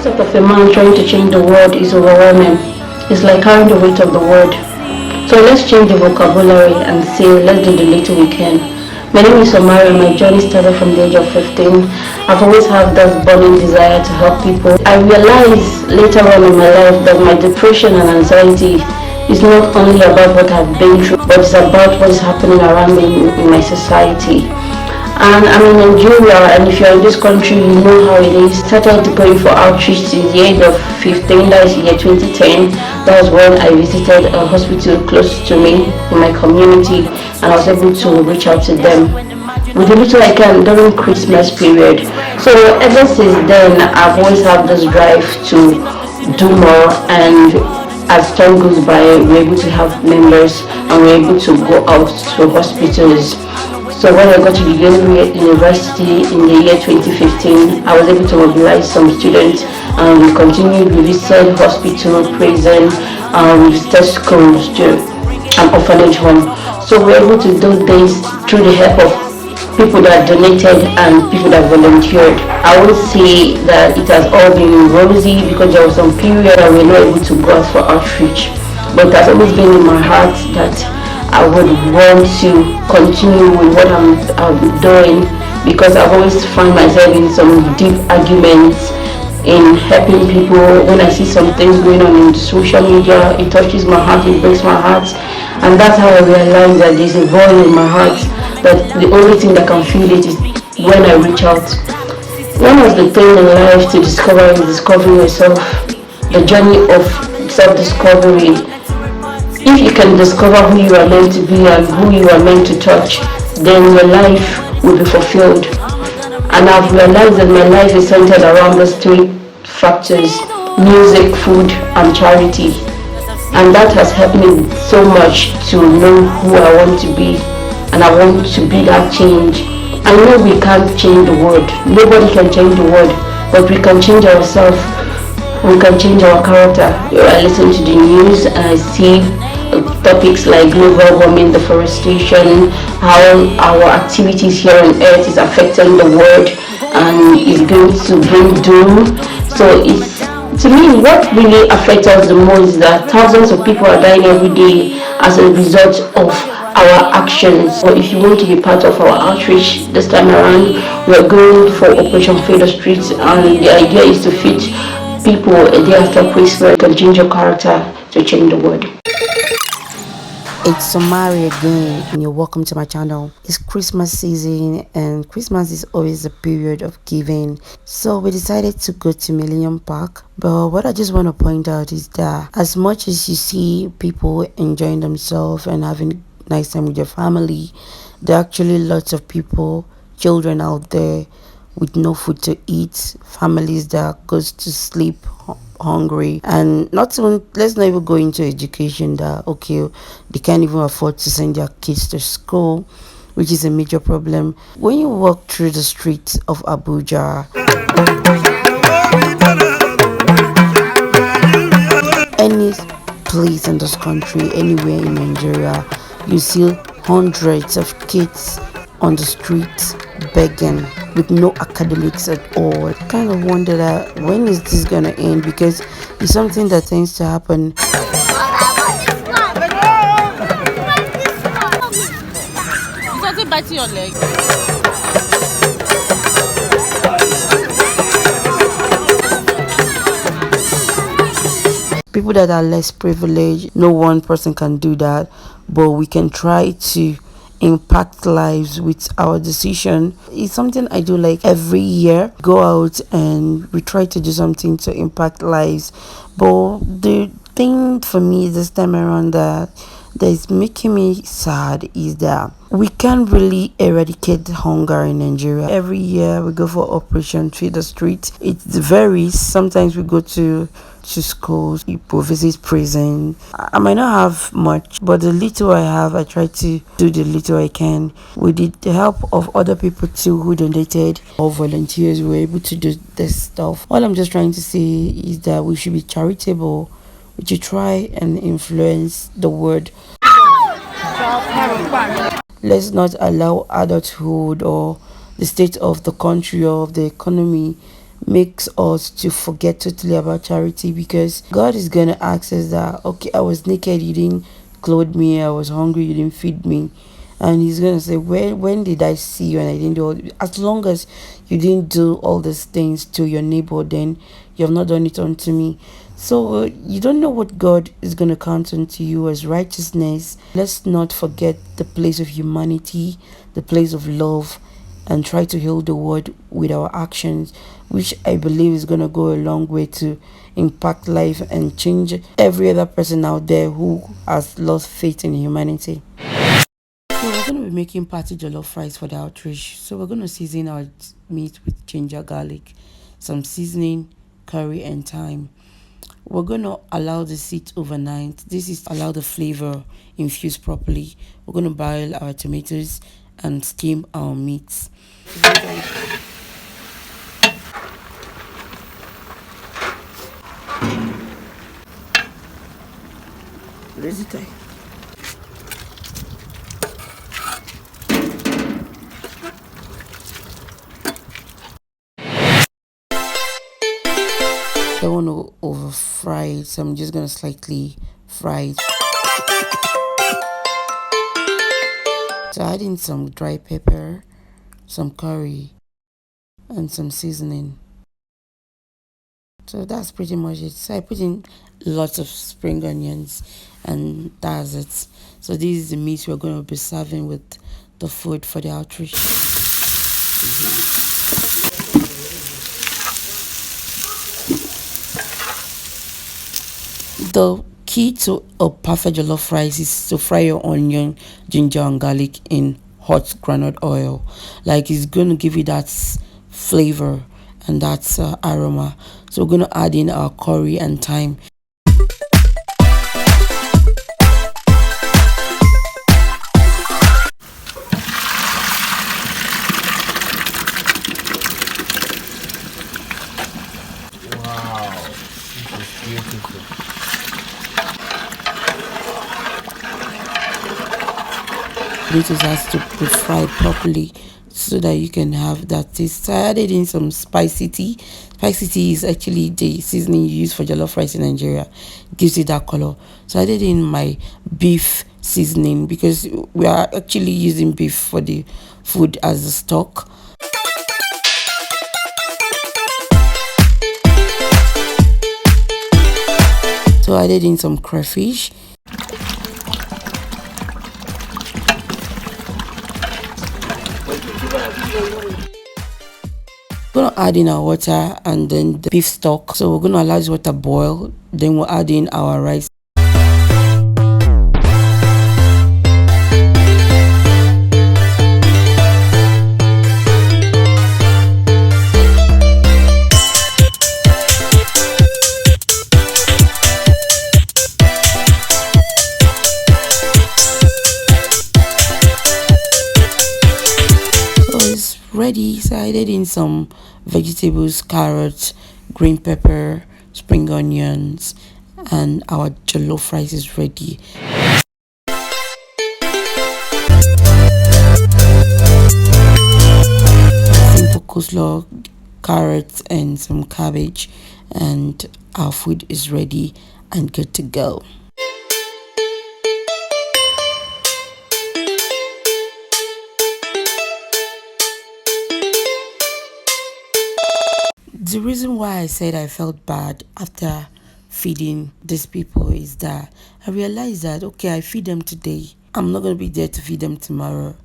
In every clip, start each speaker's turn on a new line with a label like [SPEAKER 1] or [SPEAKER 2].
[SPEAKER 1] concept of a man trying to change the world is overwhelming. It's like carrying the weight of the world. So let's change the vocabulary and say, let's do the little we can. My name is Omari. My journey started from the age of 15. I've always had that burning desire to help people. I realized later on in my life that my depression and anxiety is not only about what I've been through, but it's about what is happening around me in my society. And I'm in Nigeria, and if you're in this country, you know how it is. Started going for outreach since the age of 15, that is year 2010. That was when I visited a hospital close to me in my community, and I was able to reach out to them with the little I can during Christmas period. So ever since then, I've always had this drive to do more, and as time goes by, we're able to have members and we're able to go out to hospitals. So when I got to the university in the year 2015, I was able to mobilize some students, and we continued. We visited hospital, prison, we visited schools, to an orphanage home. So we were able to do this through the help of people that donated and people that volunteered. I would say that it has all been rosy because there was some period that we were not able to go out for outreach. But it has always been in my heart that I would want to continue with what I'm doing, because I've always found myself in some deep arguments in helping people. When I see some things going on in social media, it touches my heart, it breaks my heart, and that's how I realize that there's a void in my heart, that the only thing that can feel it is when I reach out. One of the things in life to discover is discovering yourself, the journey of self-discovery. If you can discover who you are meant to be and who you are meant to touch, then your life will be fulfilled. And I've realized that my life is centered around those three factors: music, food, and charity. And that has helped me so much to know who I want to be, and I want to be that change. I know we can't change the world. Nobody can change the world, but we can change ourselves. We can change our character. I listen to the news and I see topics like global warming, deforestation, how our activities here on earth is affecting the world and is going to bring doom. So it's, to me, what really affects us the most is that thousands of people are dying every day as a result of our actions. So if you want to be part of our outreach this time around, we're going for Operation Feed the Streets, and the idea is to feed people a day after Christmas. Can change your character to change the world.
[SPEAKER 2] It's Somari again, and you're welcome to my channel. It's Christmas season, and Christmas is always a period of giving. So we decided to go to Millennium Park. But what I just want to point out is that as much as you see people enjoying themselves and having nice time with your family, there are actually lots of people, children out there with no food to eat, families that goes to sleep hungry, and not even, let's not even go into education, that okay, they can't even afford to send their kids to school, which is a major problem. When you walk through the streets of Abuja, any place in this country, anywhere in Nigeria, you see hundreds of kids on the streets begging with no academics at all. I kind of wonder that when is this gonna end, because it's something that tends to happen.
[SPEAKER 3] Something biting your leg.
[SPEAKER 2] People that are less privileged, no one person can do that, but we can try to impact lives with our decision. It's something I do like every year, go out and we try to do something to impact lives. But the thing for me this time around that is making me sad is that we can't really eradicate hunger in Nigeria. Every year we go for Operation Feed the Street. It varies. Sometimes we go to schools, people visit prison. I might not have much, but the little I have, I try to do the little I can. With the help of other people too who donated, or volunteers, we were able to do this stuff. All I'm just trying to say is that we should be charitable. We should try and influence the world. Let's not allow adulthood or the state of the country or of the economy makes us to forget totally about charity, because God is gonna ask us that, okay, I was naked, you didn't clothe me, I was hungry, you didn't feed me. And he's gonna say, when did I see you and I didn't do all? As long as you didn't do all these things to your neighbor, then you have not done it unto me. So you don't know what God is going to count unto you as righteousness. Let's not forget the place of humanity, the place of love, and try to heal the world with our actions, which I believe is going to go a long way to impact life and change every other person out there who has lost faith in humanity. So we're going to be making party jollof rice for the outreach. So we're going to season our meat with ginger, garlic, some seasoning, curry, and thyme. We're going to allow the sit overnight. This is allow the flavor infuse properly. We're going to boil our tomatoes and steam our meats. I don't want to over fry it, so I'm just going to slightly fry it. So I add in some dry pepper, some curry, and some seasoning. So that's pretty much it. So I put in lots of spring onions, and that's it. So this is the meat we're going to be serving with the food for the outreach. The key to a perfect jollof rice is to fry your onion, ginger, and garlic in hot groundnut oil. Like, it's going to give you that flavor and that aroma. So we're going to add in our curry and thyme.
[SPEAKER 4] Wow, this is beautiful.
[SPEAKER 2] Potatoes has to be fried properly so that you can have that taste. So I added in some spicy tea. Spicy tea is actually the seasoning you use for jollof rice in Nigeria. It gives it that color. So I added in my beef seasoning, because we are actually using beef for the food as a stock. So I added in some crayfish. We're gonna add in our water and then the beef stock. So we're gonna allow this water boil. Then we'll add in our rice. Ready. So I added in some vegetables, carrots, green pepper, spring onions, and our jollof rice is ready. Simple coleslaw, carrots, and some cabbage, and our food is ready and good to go. The reason why I said I felt bad after feeding these people is that I realized that, okay, I feed them today, I'm not going to be there to feed them tomorrow.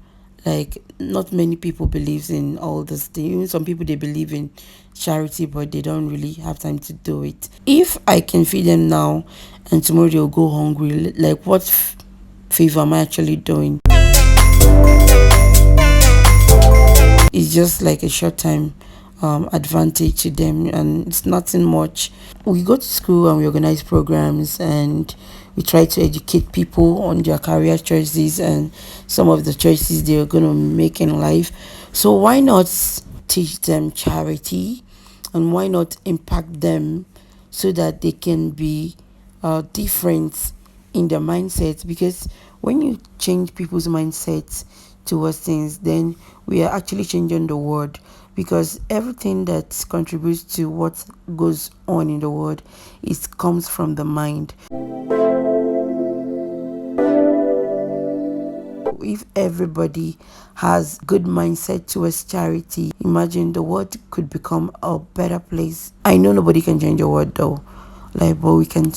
[SPEAKER 2] Like, not many people believe in all this thing. Even some people, they believe in charity, but they don't really have time to do it. If I can feed them now and tomorrow they'll go hungry, like, what favor am I actually doing? It's just like a short time advantage to them, and it's nothing much. We go to school and we organize programs, and we try to educate people on their career choices and some of the choices they're going to make in life. So why not teach them charity, and why not impact them so that they can be different in their mindset? Because when you change people's mindsets towards things, then we are actually changing the world. because everything that contributes to what goes on in the world, it comes from the mind. If everybody has good mindset towards charity, imagine the world could become a better place. I know nobody can change the world though, but we can't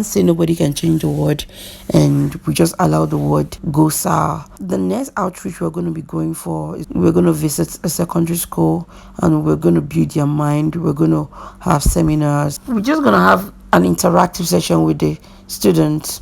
[SPEAKER 2] say nobody can change the world, and we just allow the world go sour. The next outreach we're going to be going for is we're going to visit a secondary school, and we're going to build their mind. We're going to have seminars. We're just going to have an interactive session with the students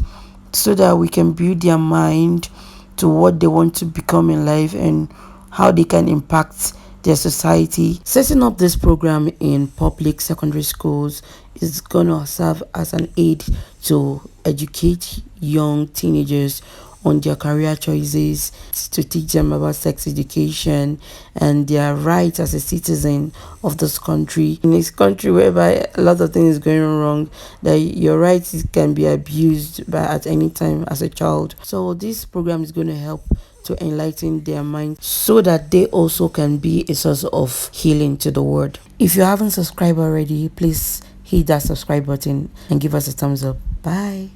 [SPEAKER 2] so that we can build their mind to what they want to become in life and how they can impact their society. Setting up this program in public secondary schools is gonna serve as an aid to educate young teenagers on their career choices, to teach them about sex education and their rights as a citizen of this country. In this country whereby a lot of things is going wrong, that your rights can be abused by at any time as a child. So this program is going to help to enlighten their mind so that they also can be a source of healing to the world. If you haven't subscribed already, please hit that subscribe button and give us a thumbs up. Bye.